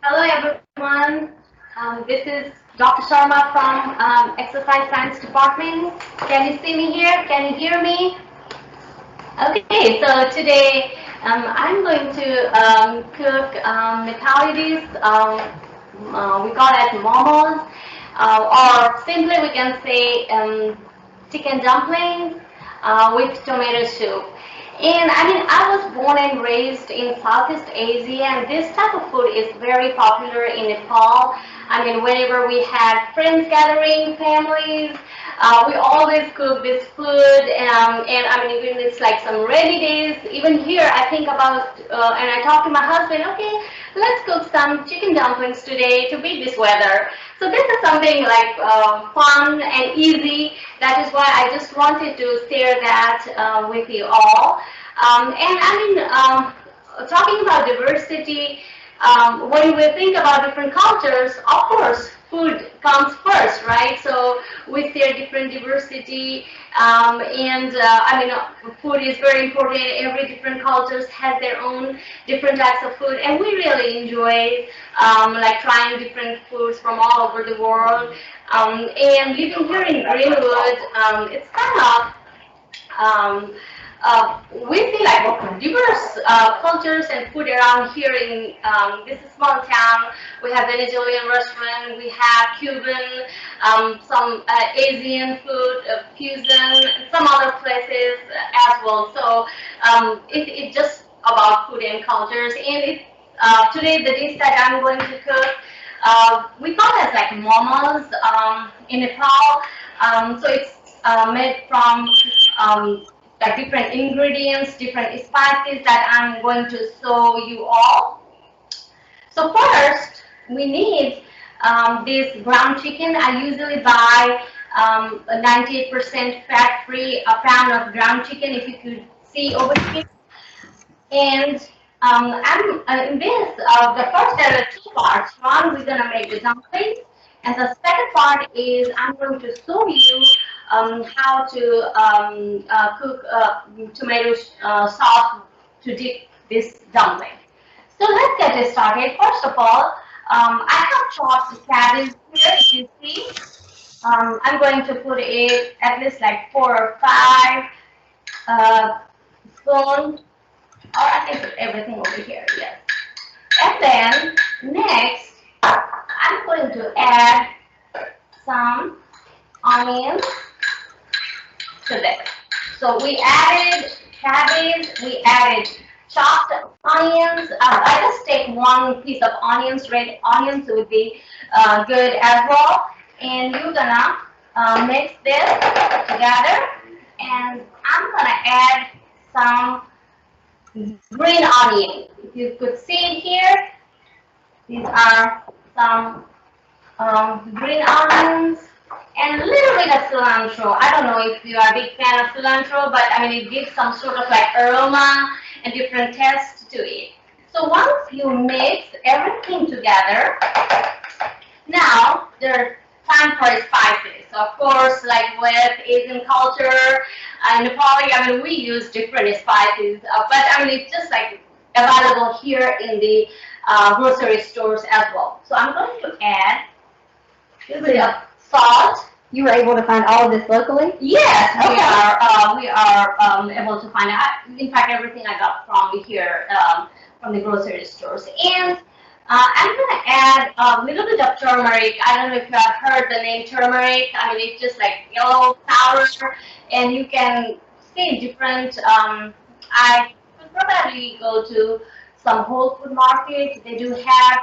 Hello everyone. This is Dr. Sharma from Exercise Science Department. Can you see me here? Can you hear me? Okay, so today I'm going to cook Nepali. We call it momos, or simply we can say chicken dumplings with tomato soup. And I mean, I was born and raised in Southeast Asia, and this type of food is very popular in Nepal. I mean, whenever we had friends gathering, families, we always cook this food, and I mean, even it's like some rainy days. Even here, I think about, and I talk to my husband, okay, let's cook some chicken dumplings today to beat this weather. So this is something like fun and easy. That is why I just wanted to share that with you all. And I mean, talking about diversity, when we think about different cultures, of course, food comes first, right? So we share different diversity, and I mean, food is very important. Every different cultures has their own different types of food, and we really enjoy like trying different foods from all over the world. And living here in Greenwood, it's kind of we see like diverse cultures and food around here in this small town. We have Venezuelan restaurant, we have Cuban, some Asian food, fusion, some other places as well. So it's just about food and cultures. And today the dish that I'm going to cook, we call it like momos in Nepal. So it's made from like different ingredients, different spices that I'm going to show you all. So first, we need this ground chicken. I usually buy a 98% fat-free pound of ground chicken, if you could see over here. And I'm in this, the first there are two parts. One, we're gonna make the dumplings, and the second part is I'm going to show you how to cook tomato sauce to dip this dumpling. So let's get it started. First of all, I have chopped cabbage here, if you see. I'm going to put it at least like 4 or 5 spoons. Or I can put everything over here, yes. And then next, I'm going to add some onions to this. So we added cabbage, we added chopped onions. I just take one piece of onions, red onions would be good as well. And you're gonna mix this together. And I'm gonna add some green onion. If you could see here, these are some green onions and a little bit of cilantro. I don't know if you are a big fan of cilantro, but I mean, it gives some sort of like aroma and different taste to it. So once you mix everything together, now there's time for spices. So of course, like with Asian culture, Nepali, I mean, we use different spices, but I mean, it's just like available here in the grocery stores as well. So I'm going to add a little bit of salt. You were able to find all of this locally? Yes, we are able to find it. In fact, everything I got from here, from the grocery stores. And I'm going to add a little bit of turmeric. I don't know if you have heard the name turmeric. I mean, it's just like yellow powder, and you can see different. I could probably go to some Whole Food market. They do have,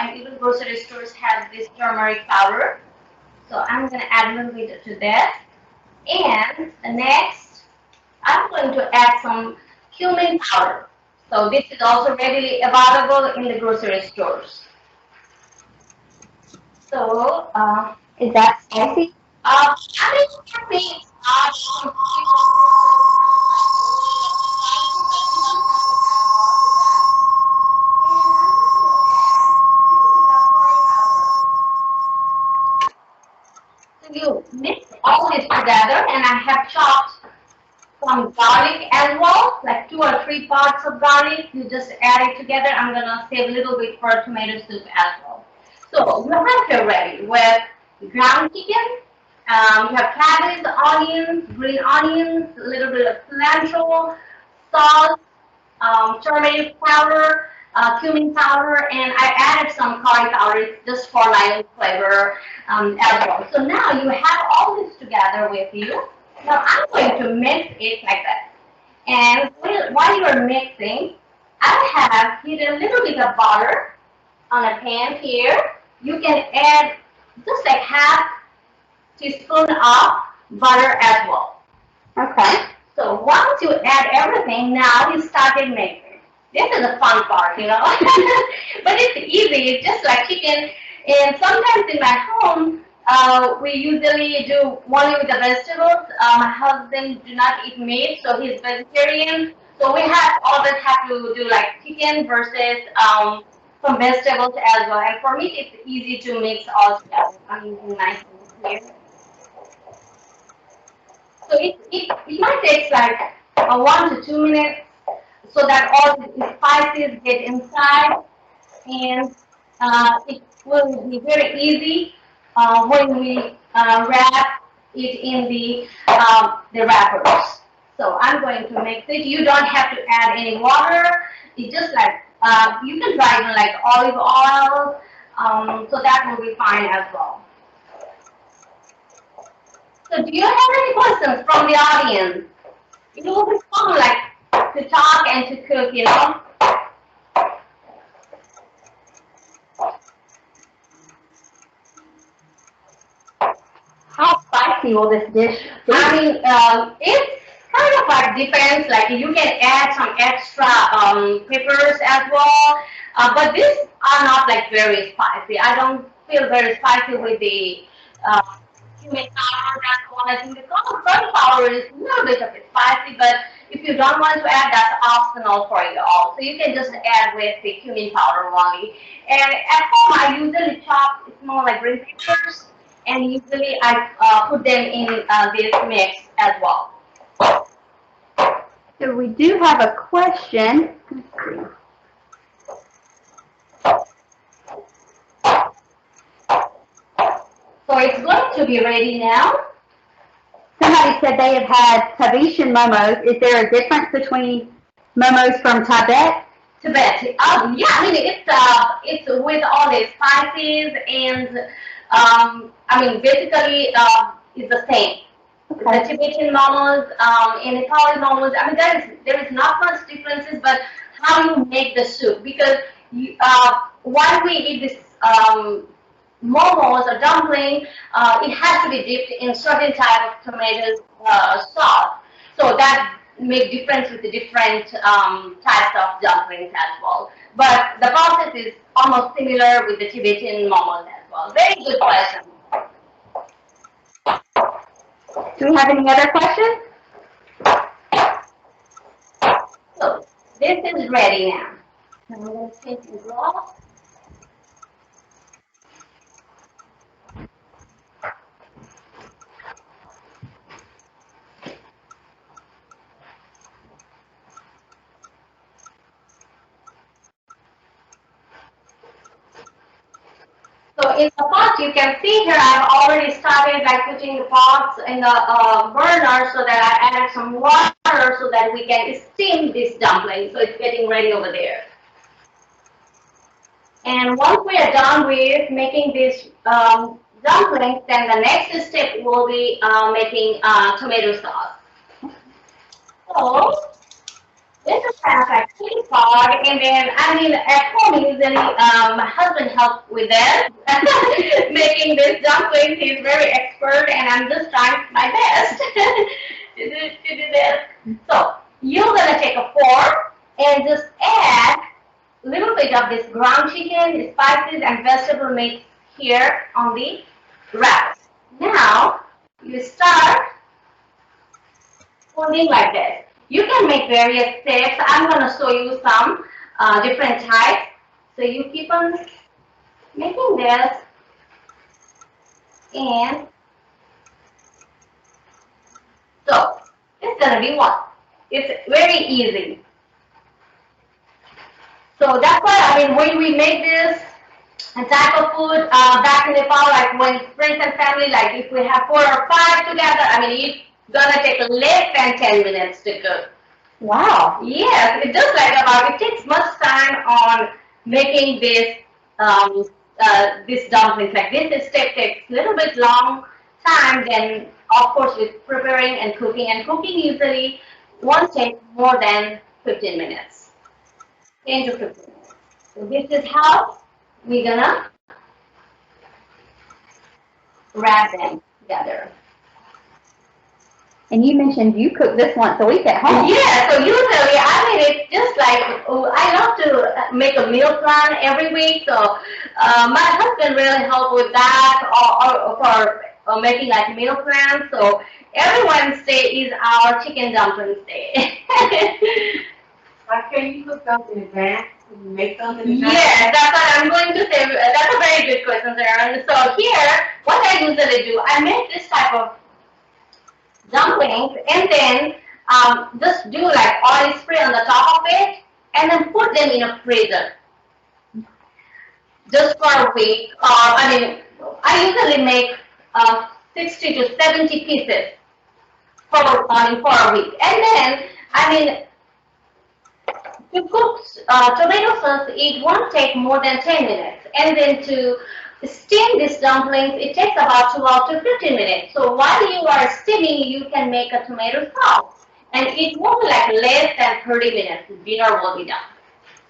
and even grocery stores have this turmeric powder. So I'm going to add a little bit to that. And next, I'm going to add some cumin powder. So this is also readily available in the grocery stores. So is that spicy? I mean, it's so you mix all this together, and I have chopped some garlic as well, like 2 or 3 parts of garlic. You just add it together. I'm gonna save a little bit for tomato soup as well. So you have here ready with ground chicken. You have cabbage, onions, green onions, a little bit of cilantro, salt, turmeric powder, cumin powder, and I added some curry powder just for light flavor as well. So now you have all this together with you. Now I'm going to mix it like that. And while you are mixing, I have heated a little bit of butter on a pan here. You can add just like half teaspoon of butter as well. Okay. So once you add everything, now you started making. This is the fun part, you know. But it's easy. It's just like chicken. And sometimes in my home, we usually do only with the vegetables. My husband do not eat meat, so he's vegetarian. So we always have to do like chicken versus some vegetables as well. And for me, it's easy to mix all together. I'm using my hands here. So it might take like 1 to 2 minutes so that all the spices get inside, and it will be very easy when we wrap it in the wrappers. So I'm going to mix it. You don't have to add any water. It's just like you can try even like olive oil, so that will be fine as well. So do you have any questions from the audience? It will be fun, like to talk and to cook, you know. How spicy will this dish be? I mean, it's kind of like depends. Like you can add some extra peppers as well, but these are not like very spicy. I don't feel very spicy with the cumin powder. That's one. I think the curry powder is a little bit of it spicy, but if you don't want to add, that's optional for you all. So you can just add with the cumin powder only. And at home, I usually chop small like green peppers, and usually I put them in this mix as well. So we do have a question. So it's going to be ready now. Somebody said they have had Tibetan momos. Is there a difference between momos from Tibet? Tibet. Yeah, I mean it's with all the spices and I mean basically it's the same. Okay. The Tibetan momos and Nepali momos. I mean there is not much differences, but how you make the soup, because you, while we eat this momos or dumpling, it has to be dipped in certain type of tomato sauce. So that make difference with the different types of dumplings as well. But the process is almost similar with the Tibetan momos as well. Very good question. Do we have any other questions? So this is ready now. I'm going to take it off. So in the pot, you can see here I've already started like putting the pots in the burner so that I added some water so that we can steam this dumpling. So it's getting ready over there. And once we are done with making this dumplings, then the next step will be making tomato sauce. So this is kind of like pretty hard, and then I mean at home usually my husband helps with that, making this dumplings. He's very expert, and I'm just trying my best to do this. So you're gonna take a fork and just add a little bit of this ground chicken, spices, and vegetable mix here on the wraps. Now you start folding like this. You can make various steps. I'm going to show you some different types. So you keep on making this, and so it's going to be one. it's very easy. So that's why, I mean, when we make this type of food back in Nepal, like when friends and family, like if we have 4 or 5 together, I mean, it's gonna take less than 10 minutes to cook. Wow. Yes, it does like about, it takes much time on making this this dumplings. Like this step takes a little bit long time than, of course, with preparing and cooking usually won't take more than 15 minutes, 10 to 15 minutes. So this is how we're gonna wrap them together. And you mentioned you cook this once a week at home. Yeah, so usually, I mean, it's just like, I love to make a meal plan every week. So my husband really helped with that, or for making like meal plans. So every Wednesday is our chicken dumplings day. Why can't you cook those in advance? Can you make those in advance? Yeah, that's what I'm going to say. That's a very good question, Sharon. So here, what I usually do, I make this type of dumplings and then just do like oil spray on the top of it and then put them in a freezer just for a week. I mean, I usually make 60 to 70 pieces for a week. And then, I mean, to cook tomato sauce, it won't take more than 10 minutes. And then to steam these dumplings, it takes about 12 to 15 minutes. So while you are steaming, you can make a tomato sauce. And it won't be like less than 30 minutes. Dinner will be done.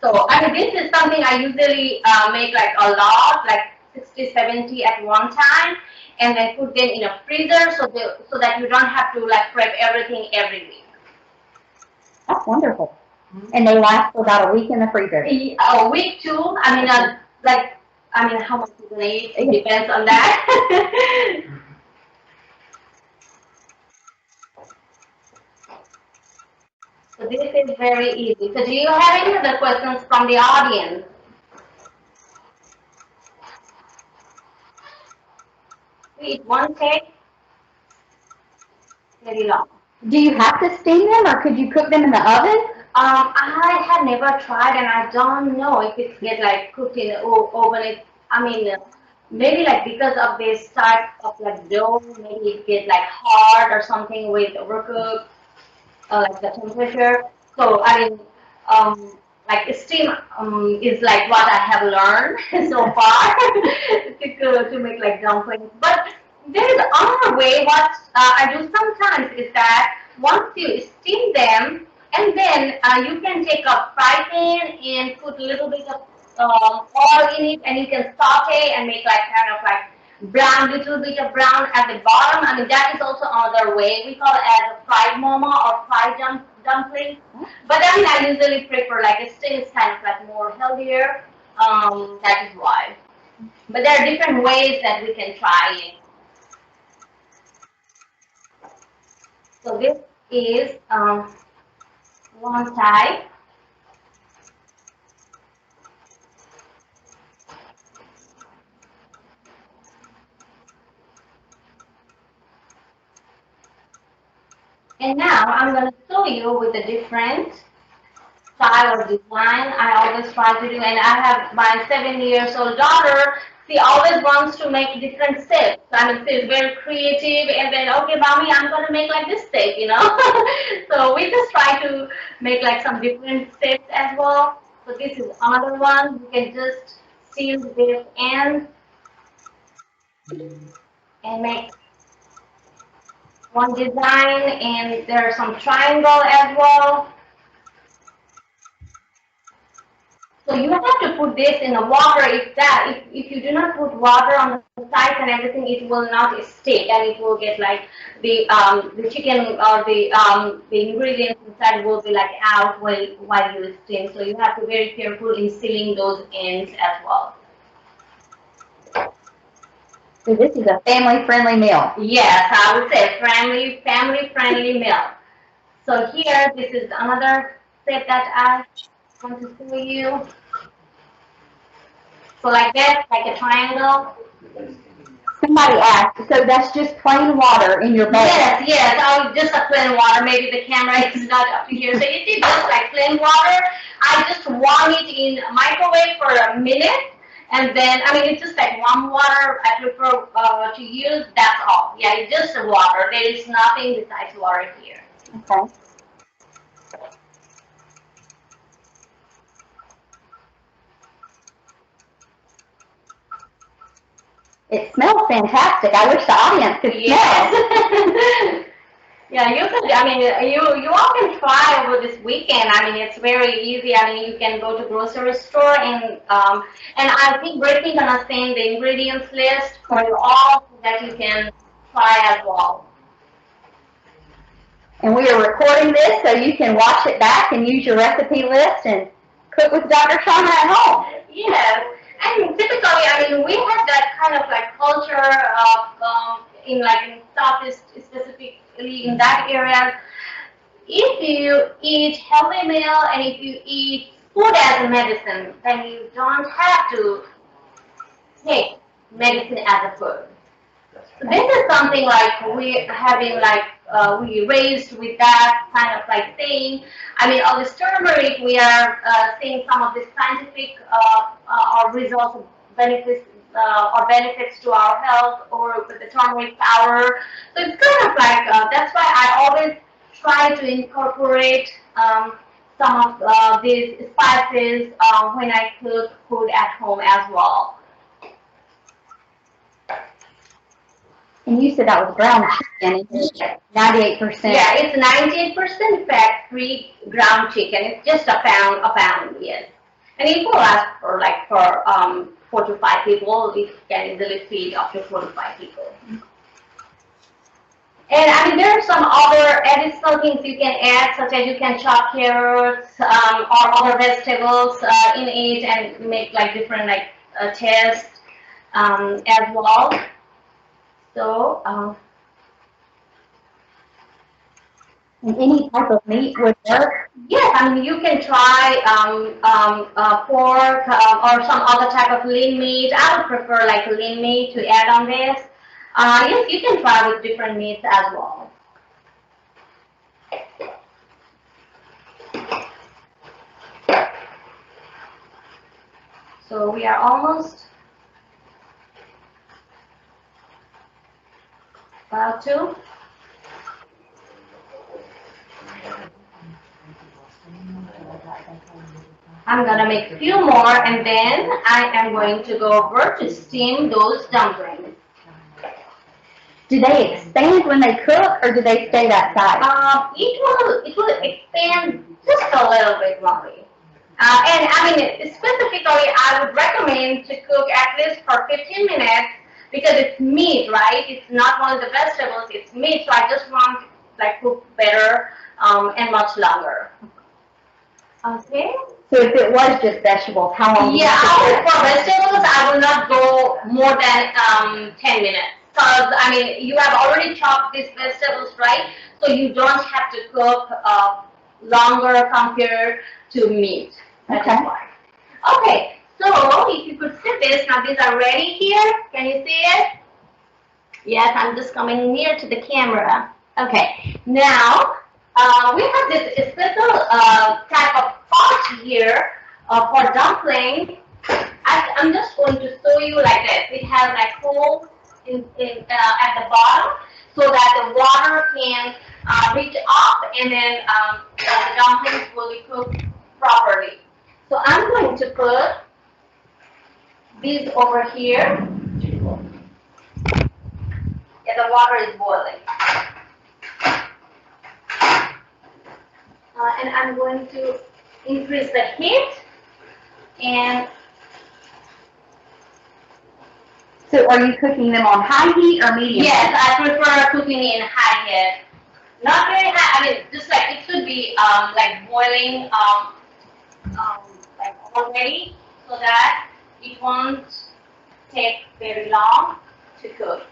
So I mean, this is something I usually make like a lot, like 60, 70 at one time, and then put them in a freezer so that you don't have to like prep everything every week. That's wonderful. And they last for about a week in the freezer. A week too. I mean, how much you gonna eat? It depends on that. So this is very easy. So do you have any other questions from the audience? It won't take very long. Do you have to steam them, or could you cook them in the oven? I have never tried, and I don't know if it's get like cooked in the oven. I mean, maybe like because of this type of like dough, maybe it get like hard or something with overcooked, like the temperature. So I mean, like steam is like what I have learned so far to make like dumplings. But there is another way. What I do sometimes is that once you steam them, and then you can take a fry pan and put a little bit of oil in it, and you can saute and make like kind of like brown, little bit of brown at the bottom. I mean, that is also another way. We call it as a fried momo or fried dumpling. But I mean, I usually prefer like a steam is kind of like more healthier. That is why. But there are different ways that we can try it. So this is one type. And now I'm going to show you with a different style or design I always try to do. And I have my 7-year-old daughter. She always wants to make different shapes. I mean, she's very creative. And then, okay, mommy, I'm going to make like this shape, you know. So we just try to make like some different shapes as well. So this is another one. You can just seal this end and make one design, and there's some triangle as well. So you have to put this in the water. If you do not put water on the sides and everything, it will not stick, and it will get like the chicken or the ingredients inside will be like out while you steam. So you have to be very careful in sealing those ends as well. So this is a family-friendly meal. Yes, I would say family-friendly meal. So here, this is another set that I want to show you. So like that, like a triangle. Somebody asked, so that's just plain water in your bowl? Yes, yes. Oh, just a plain water. Maybe the camera is not up to here. So it is just like plain water. I just warm it in microwave for a minute, and then I mean it's just like warm water. I prefer to use. That's all. Yeah, it's just water. There is nothing besides water here. Okay. It smells fantastic. I wish the audience could smell. Yes. Yeah, you could. I mean, you all can try over this weekend. I mean, it's very easy. I mean, you can go to grocery store and I think Brittany gonna send the ingredients list for you all so that you can try as well. And we are recording this so you can watch it back and use your recipe list and cook with Dr. Sharma at home. Yes, and typically, I mean, we have that kind of like culture of in Southeast, specifically in that area. If you eat healthy meal and if you eat food as a medicine, then you don't have to take medicine as a food. So this is something like we having like we raised with that kind of like saying. I mean, all this turmeric, we are seeing some of the scientific or results of benefits or benefits to our health or with the turmeric power. So it's kind of like that's why I always try to incorporate some of these spices when I cook food at home as well. And you said that was ground chicken. It's 98%. Yeah, it's 98% fat-free ground chicken. It's just a pound, yes. And it will last for like for 4 to 5 people. It can easily feed up to 4 to 5 people. And I mean, there are some other additional things you can add, such as you can chop carrots or other vegetables in it and make like different like taste as well. So. And any type of meat would work? Yes, I mean, you can try pork or some other type of lean meat. I would prefer like lean meat to add on this. Yes, you can try with different meats as well. So we are almost about to. I'm gonna make a few more and then I am going to go over to steam those dumplings. Do they expand when they cook or do they stay that size? It will expand just a little bit, Molly. And I mean, specifically, I would recommend to cook at least for 15 minutes because it's meat, right? It's not one of the vegetables, it's meat. So I just want like cook better and much longer. Okay. So if it was just vegetables, how long? Yeah, for vegetables, I will not go more than 10 minutes. Because, I mean, you have already chopped these vegetables, right? So you don't have to cook longer compared to meat. That is why. Okay, so if you could see this, now these are ready here. Can you see it? Yes, I'm just coming near to the camera. Okay, now we have this special type of pot here for dumpling. I'm just going to show you like this. It has like holes at the bottom so that the water can reach up and then the dumplings will be cooked properly. So I'm going to put these over here. Yeah, the water is boiling. And I'm going to increase the heat and So are you cooking them on high heat or medium? yes, I prefer cooking in high heat. Not very high, I mean, just like it should be like boiling like already so that it won't take very long to cook.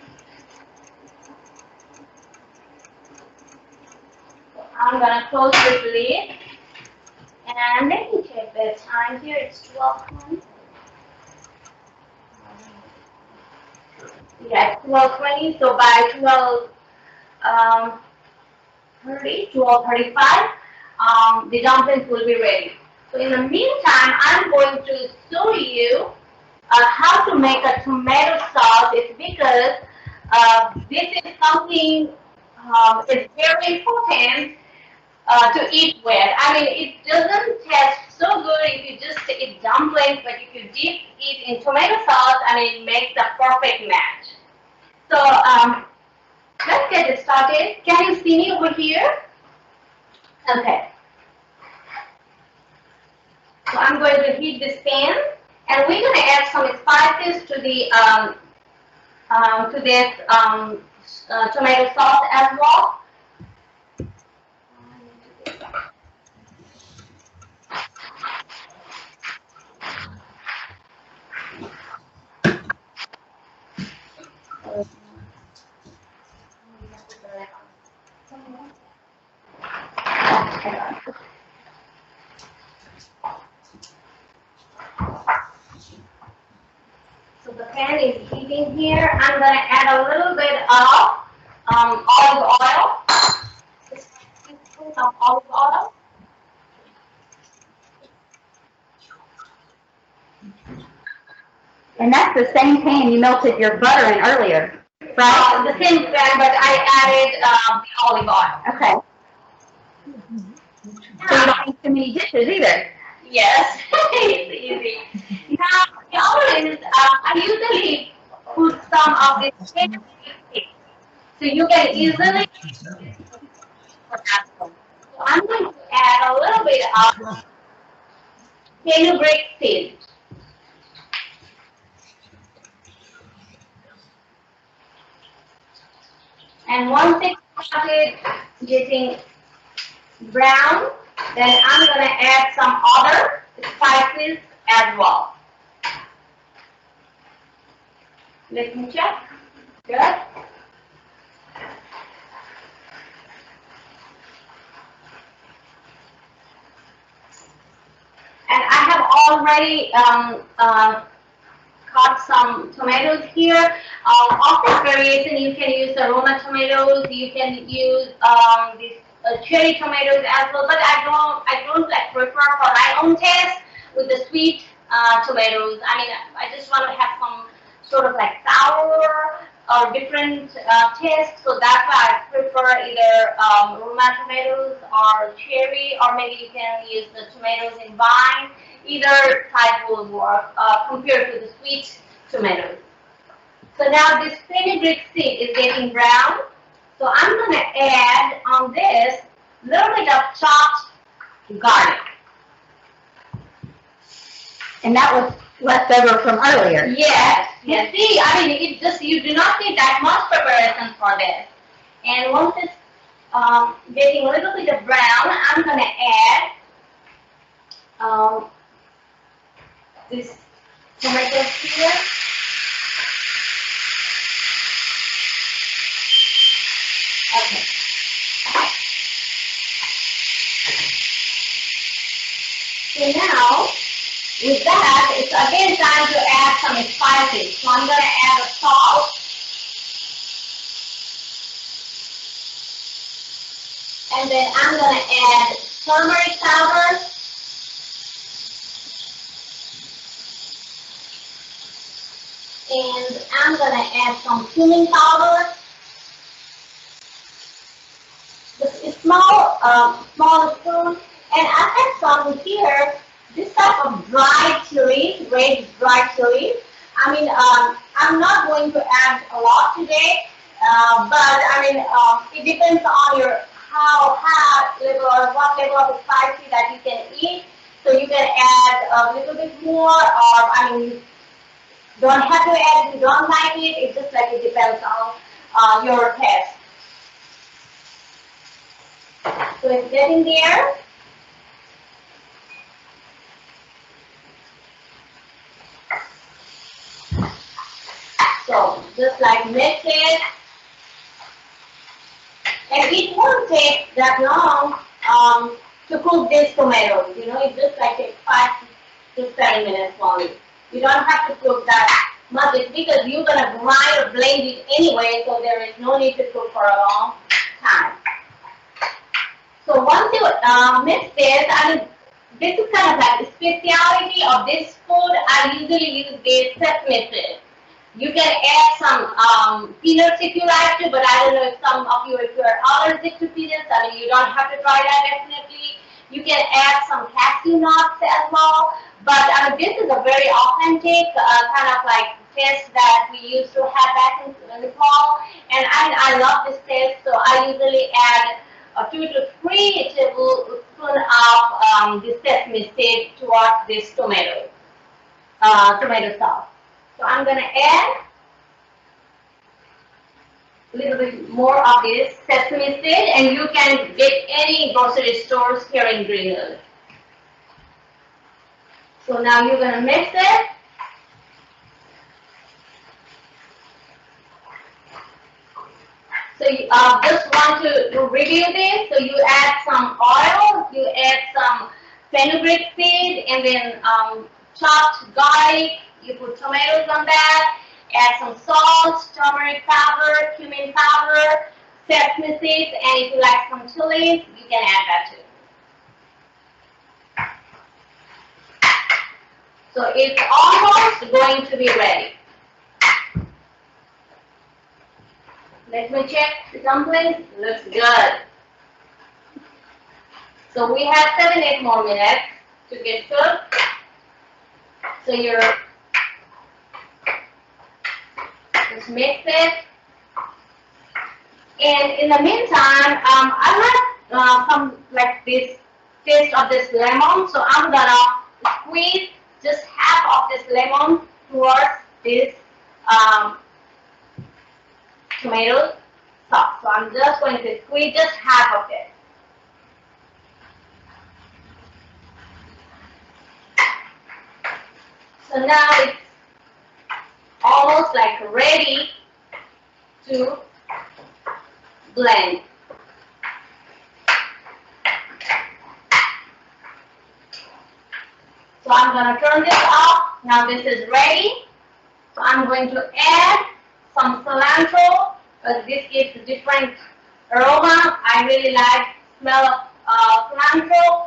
So I'm gonna close this lid and let me check the time here. It's 12:20. Yeah, 12:20. So by 12:35, the dumplings will be ready. So in the meantime, I'm going to show you how to make a tomato sauce. It's because this is something is very important to eat with. I mean, it doesn't taste so good if you just eat dumplings, but if you dip it in tomato sauce, I mean, it makes the perfect match. So let's get it started. Can you see me over here? Okay. So I'm going to heat this pan, and we're going to add some spices to the this tomato sauce as well. So the pan is heating here. I'm going to add a little bit of olive oil. Some olive oil. And that's the same pan you melted your butter in earlier, right? The same pan, but I added the olive oil. Okay. So you don't need too many dishes either. Yes, it's easy. Now, the other is I usually put some of this fenugreek seed. So you can easily so I'm going to add a little bit of fenugreek seed. And once it started getting brown, then I'm going to add some other spices as well. Let me check. Good. And I have already cut some tomatoes here. Of this variation, you can use aroma tomatoes. You can use these cherry tomatoes as well. But I don't like prefer for my own taste with the sweet tomatoes. I mean, I just want to have some sort of like sour or different taste. So that's why I prefer either aroma tomatoes or cherry, or maybe you can use the tomatoes in vine. Either type will work compared to the sweet tomatoes. So now this fenugreek seed is getting brown. So I'm going to add on this a little bit of chopped garlic. And that was left over from earlier. Yes. Yes. See, I mean, it just you do not need that much preparation for this. And once it's getting a little bit of brown, I'm going to add this tomato here. Okay. So now, with that, it's again time to add some spices. So I'm going to add a salt. And then I'm going to add turmeric powder. And I'm going to add some cumin powder. Just a small spoon. And I have some here, this type of dried chili, red dried chili. I mean, I'm not going to add a lot today, but I mean, it depends on your how hot level or what level of spicy that you can eat. So you can add a little bit more, or I mean, don't have to add if you don't like it. It's just like it depends on your taste. So it's getting there. So just like mix it. And it won't take that long to cook these tomatoes. You know, it just like takes 5 to 7 minutes only. You don't have to cook that much. It's because you're gonna grind or blend it anyway, so there is no need to cook for a long time. So once you mix this, I mean, this is kind of like the speciality of this food. I usually use this sesame seed. You can add some peanuts if you like to, but I don't know if some of you, if you're allergic to peanuts, I mean, you don't have to try that definitely. You can add some cashew nuts as well. But I mean, this is a very authentic kind of like taste that we used to have back in the fall. And I love this taste, so I usually add 2 to 3 tablespoons of this sesame seed towards this tomato sauce. So I'm going to add a little bit more of this sesame seed, and you can get any grocery stores here in Greenville. So now you're going to mix it. So you just want to review this. So you add some oil, you add some fenugreek seed, and then chopped garlic. You put tomatoes on that. Add some salt, turmeric powder, cumin powder, sesame seeds, and if you like some chilies, you can add that too. So it's almost going to be ready. Let me check the dumplings. Looks good. So we have 7-8 more minutes to get cooked. So you're just mix it. And in the meantime, I like some like this taste of this lemon. So I'm gonna squeeze just half of this lemon towards this tomato sauce. So I'm just going to squeeze just half of it. So now it's almost like ready to blend. So I'm going to turn this off. Now this is ready. So I'm going to add some cilantro. This gives a different aroma. I really like the smell of cilantro.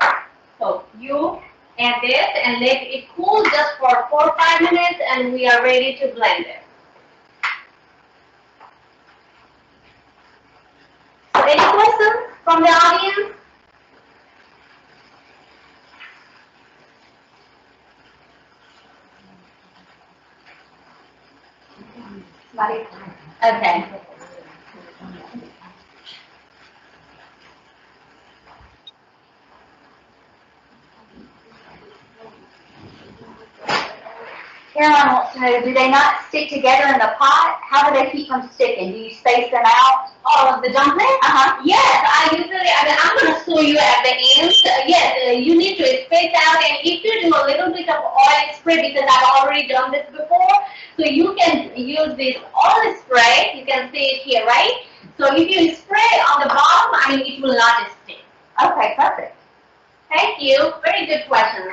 So you add this and let it cool just for 4 or 5 minutes, and we are ready to blend it. So any questions from the audience? Okay. Caroline wants to know, do they not stick together in the pot? How do they keep from sticking? Do you space them out? All of the dumplings? Yes, I mean, I'm going to show you at the end. Yes, you need to space out, and if you do a little bit of oil spray, because I've already done this before, so you can use this oil spray. You can see it here, right? So if you spray on the bottom, I mean, it will not stick. Okay, perfect. Thank you. Very good question.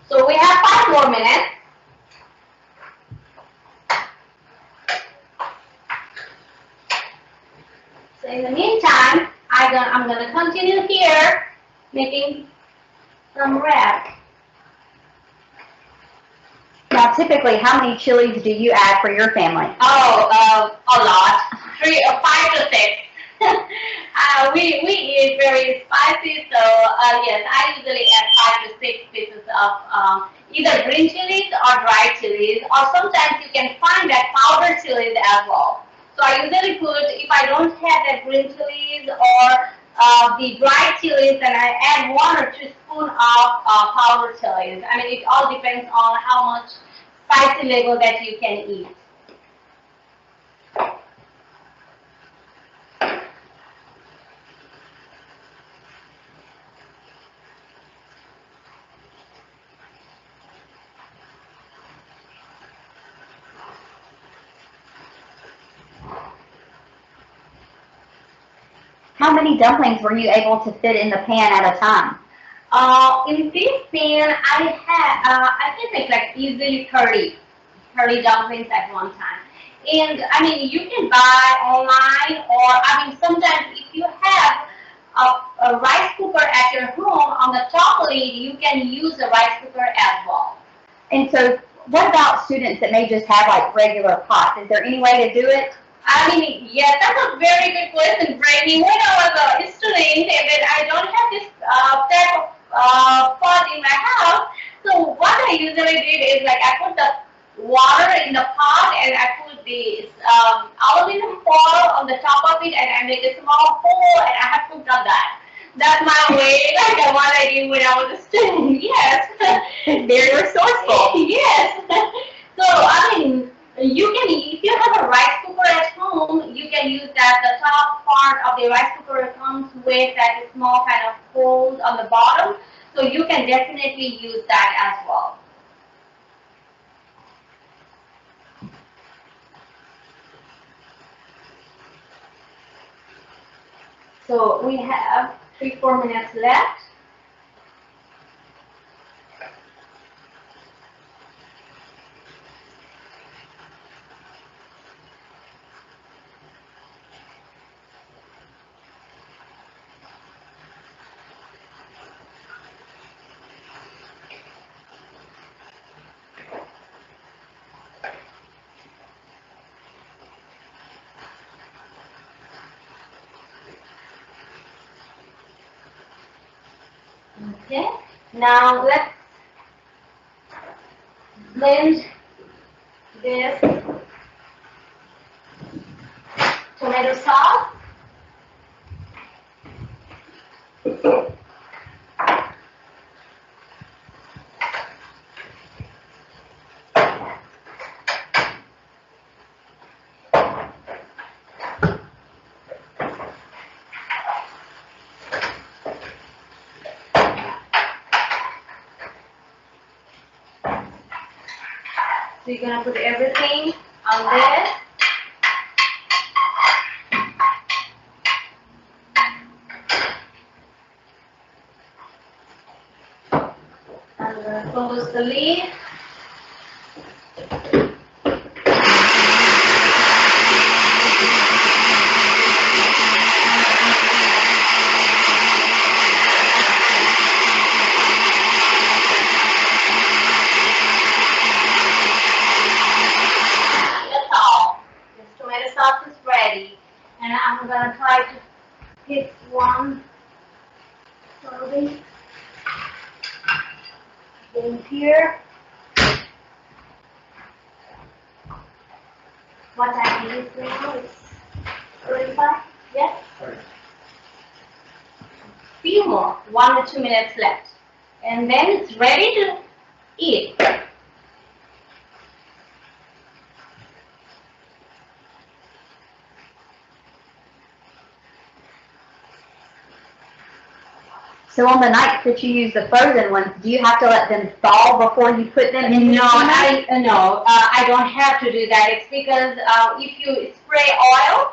So we have 5 more minutes. So in the meantime, I'm going to continue here making some wrap. Now, typically, how many chilies do you add for your family? Oh, a lot. 5 to 6. We eat very spicy, so yes, I usually add 5 to 6 pieces of either green chilies or dry chilies, or sometimes you can find that powdered chilies as well. So I usually put, if I don't have that green chilies or the dry chilies, then I add 1 or 2 spoons of powdered chilies. I mean, it all depends on how much spicy level that you can eat. How many dumplings were you able to fit in the pan at a time? In this pan, I can make like easily 30 dumplings at one time. And I mean, you can buy online, or I mean, sometimes if you have a rice cooker at your home, on the top lid, you can use a rice cooker as well. And so, what about students that may just have like regular pots? Is there any way to do it? I mean, yes, that's a very good question, Brittany. When I was a student, and I don't have this type of pot in my house, so what I usually did is like I put the water in the pot and I put this aluminum foil on the top of it, and I make a small hole and I have cooked on that. That's my way, like what I did when I was a student. Yes. Very resourceful. Yes. So I mean, you can, if you have a rice cooker at home, you can use that. The top part of the rice cooker comes with that small kind of hole on the bottom, so you can definitely use that as well. So we have 3-4 minutes left. Okay, now let's blend this tomato sauce. So you're gonna put everything on this. I'm gonna close the lid. And I'm going to try to pick one slowly in here. What time is it now? It's 35? Yes? Few more, 1 to 2 minutes left. And then it's ready to eat. So on the nights that you use the frozen ones, do you have to let them thaw before you put them in? No, I don't have to do that. It's because if you spray oil,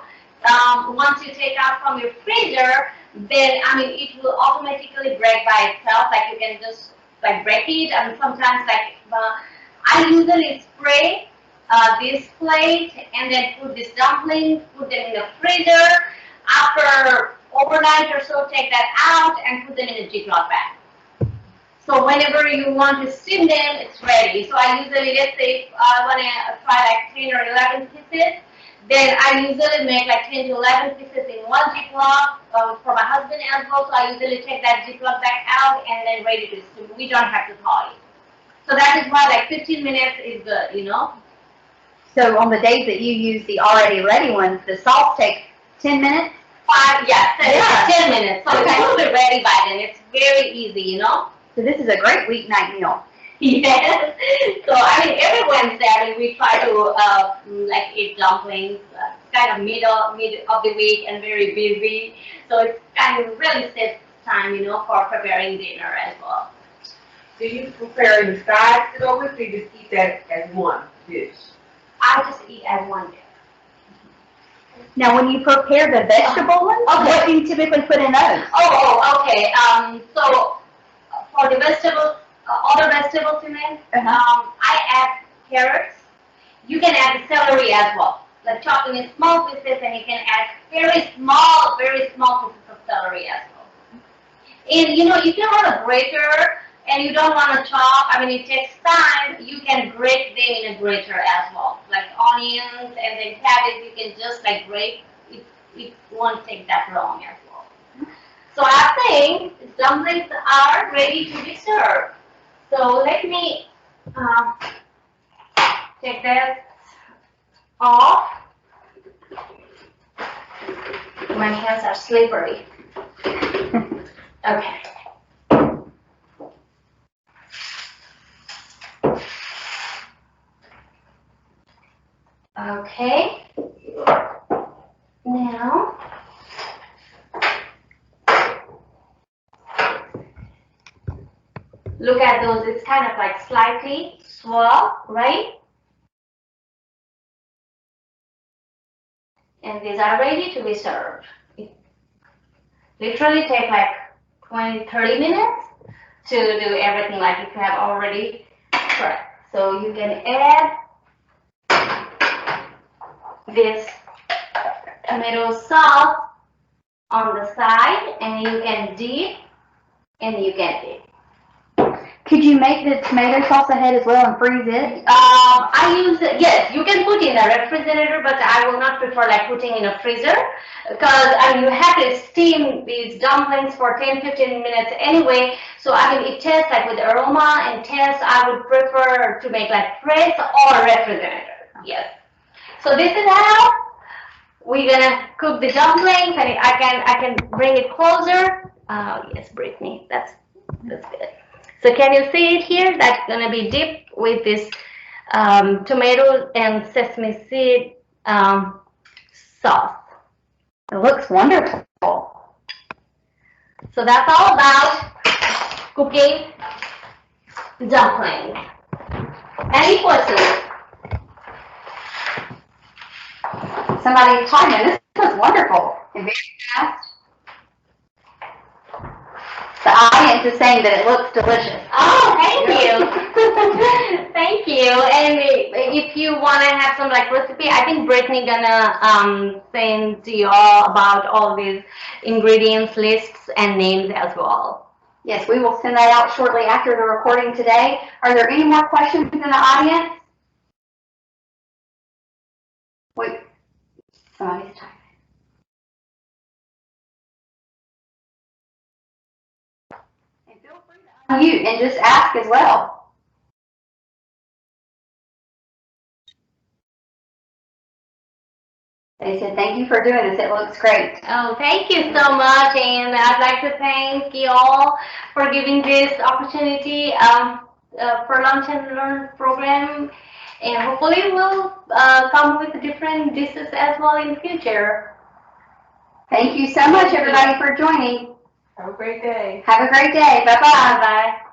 once you take out from your freezer, then I mean it will automatically break by itself. Like you can just like break it, and sometimes like I usually spray this plate and then put this dumpling, put them in the freezer. After overnight or so, take that out and put them in a Ziploc bag. So whenever you want to steam them, it's ready. So I usually, let's say if I want to try like 10 or 11 pieces, then I usually make like 10 to 11 pieces in one Ziploc for my husband as well. So I usually take that Ziploc bag out and then ready to steam. We don't have to thaw it. So that is why like 15 minutes is good, you know. So on the days that you use the already ready ones, the sauce takes 10 minutes? 10 minutes. So it's totally ready by then. It's very easy, you know. So this is a great weeknight meal. Yes. So I mean, every Wednesday, I mean, we try to like eat dumplings. Kind of mid of the week and very busy. So it's kind of really saves time, you know, for preparing dinner as well. Do you prepare any sides to go with it, or you just eat that as one dish? I just eat as one dish. Now, when you prepare the vegetable ones, what do you typically put in those? Oh, okay. So for the vegetables, other vegetables in it, I add carrots. You can add the celery as well, like chopped in small pieces, and you can add very small pieces of celery as well. And you know, if you have a grater and you don't want to chop, I mean, it takes time, you can grate them in a grater as well. Like onions and then cabbage, you can just like grate. It won't take that long as well. So I think dumplings are ready to be served. So let me take that off. My hands are slippery. Okay. Okay. Now, look at those. It's kind of like slightly swell, right? And these are ready to be served. It literally take like 20-30 minutes to do everything like if you have already prepped. So you can add this tomato sauce on the side, and you can dip, and you can dip. Could you make the tomato sauce ahead as well and freeze it? I use, yes, you can put in a refrigerator, but I will not prefer like putting in a freezer, because I mean, you have to steam these dumplings for 10-15 minutes anyway. So I mean, it tastes like with aroma and taste, I would prefer to make like fresh or refrigerator. Yes. So this is how we're gonna cook the dumplings, and I can bring it closer. Yes, Brittany, that's good. So can you see it here? That's gonna be dipped with this tomato and sesame seed sauce. It looks wonderful. So that's all about cooking dumplings. Any questions? Somebody's timing. This is wonderful and very fast. The audience is saying that it looks delicious. Oh, thank you. Thank you. And if you want to have some like recipe, I think Brittany gonna send to you all about all these ingredients lists and names as well. Yes, we will send that out shortly after the recording today. Are there any more questions in the audience? Wait, somebody's typing. And feel free to unmute and just ask as well. They said, thank you for doing this. It looks great. Oh, thank you so much. And I'd like to thank you all for giving this opportunity for Lunch and Learn program. And hopefully we'll come with different dishes as well in the future. Thank you so much, everybody, for joining. Have a great day. Have a great day. Bye-bye. Bye-bye.